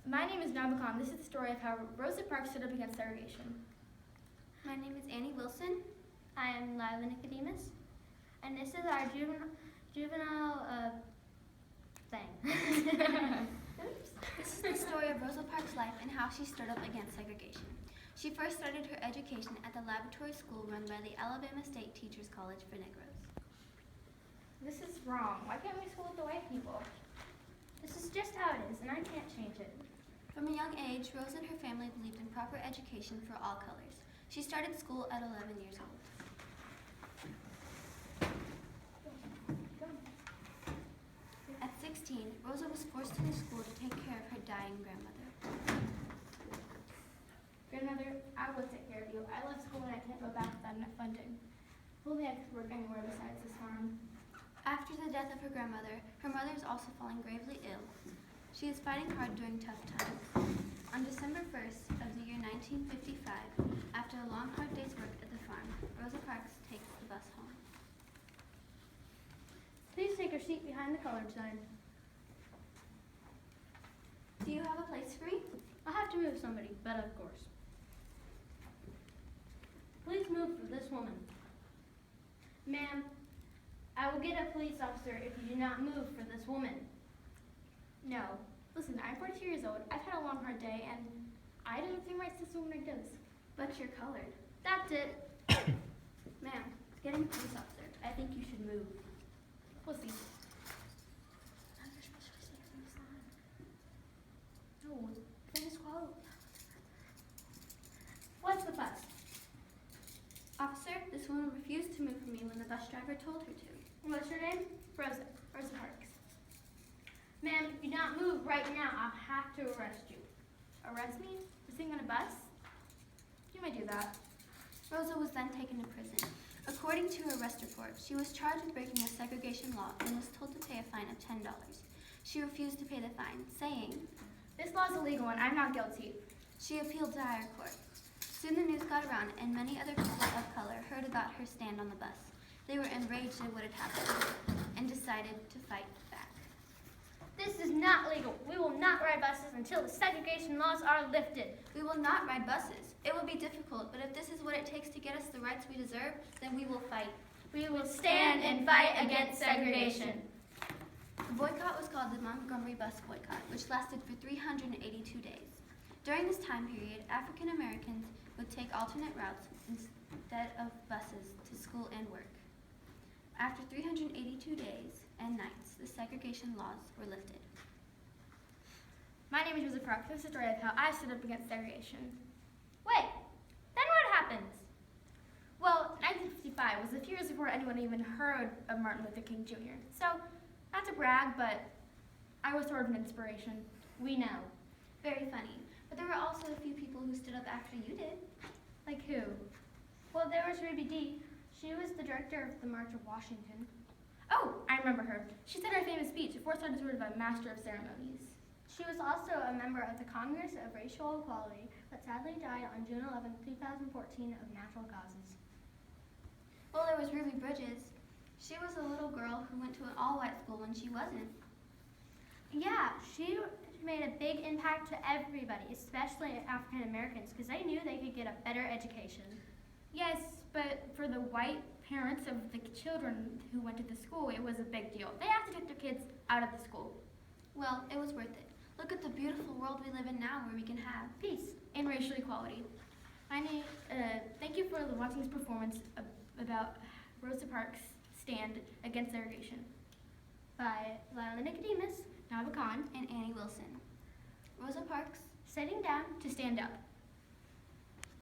My name is Nabakon. This is the story of how Rosa Parks stood up against segregation. My name is Annie Wilson. I am Lila Nicodemus. And this is our juvenile thing. This is the story of Rosa Parks' life and how she stood up against segregation. She first started her education at the laboratory school run by the Alabama State Teachers College for Negroes. This is wrong. Why can't we school with the white people? This is just how it is, and I can't change it. From a young age, Rosa and her family believed in proper education for all colors. She started school at 11 years old. At 16, Rosa was forced to leave school to take care of her dying grandmother. Grandmother, I will take care of you. I left school and I can't go back without enough funding. Only I could work anywhere besides this farm. After the death of her grandmother, her mother is also falling gravely ill. She is fighting hard during tough times. On December 1st of the year 1955, after a long, hard day's work at the farm, Rosa Parks takes the bus home. Please take your seat behind the colored sign. Do you have a place for me? I'll have to move somebody, but of course. Please move for this woman. Ma'am, I will get a police officer if you do not move for this woman. No. Listen, I'm 42 years old. I've had a long, hard day, and I don't think rights this woman like this. But you're colored. That's it. Ma'am, getting a police officer. I think you should move. We'll see. No, finish quote. What's the fuss? Officer, this woman refused to move for me when the bus driver told her to. What's your name? Rosa. Rosa Parks. Ma'am, if you do not move right now, I'll have to arrest you. Arrest me? For sitting on a bus? You may do that. Rosa was then taken to prison. According to her arrest report, she was charged with breaking a segregation law and was told to pay a fine of $10. She refused to pay the fine, saying, "This law is illegal and I'm not guilty." She appealed to higher court. Soon the news got around and many other people of color heard about her stand on the bus. They were enraged at what had happened and decided to fight back. This is not legal. We will not ride buses until the segregation laws are lifted. We will not ride buses. It will be difficult, but if this is what it takes to get us the rights we deserve, then we will fight. We will stand and fight against segregation. The boycott was called the Montgomery Bus Boycott, which lasted for 382 days. During this time period, African Americans would take alternate routes instead of buses to school and work. After 382 days and nights, the segregation laws were lifted. My name is Rosa Parks. This is the story of how I stood up against segregation. Wait, then what happens? Well, 1955 was a few years before anyone even heard of Martin Luther King Jr. So, not to brag, but I was sort of an inspiration. We know. Very funny. But there were also a few people who stood up after you did. Like who? Well, there was Ruby Dee. She was the director of the March of Washington. Oh, I remember her. She said her famous speech before starting sort of a master of ceremonies. She was also a member of the Congress of Racial Equality, but sadly died on June 11, 2014 of natural causes. Well, there was Ruby Bridges. She was a little girl who went to an all-white school when she wasn't. Yeah, she made a big impact to everybody, especially African Americans, because they knew they could get a better education. Yes, but for the white parents of the children who went to the school, it was a big deal. They had to get their kids out of the school. Well, it was worth it. Look at the beautiful world we live in now where we can have Peace and racial equality. Thank you for watching this performance about Rosa Parks' stand against segregation by Lila Nicodemus, Nava Khan, and Annie Wilson. Rosa Parks, sitting down to stand up.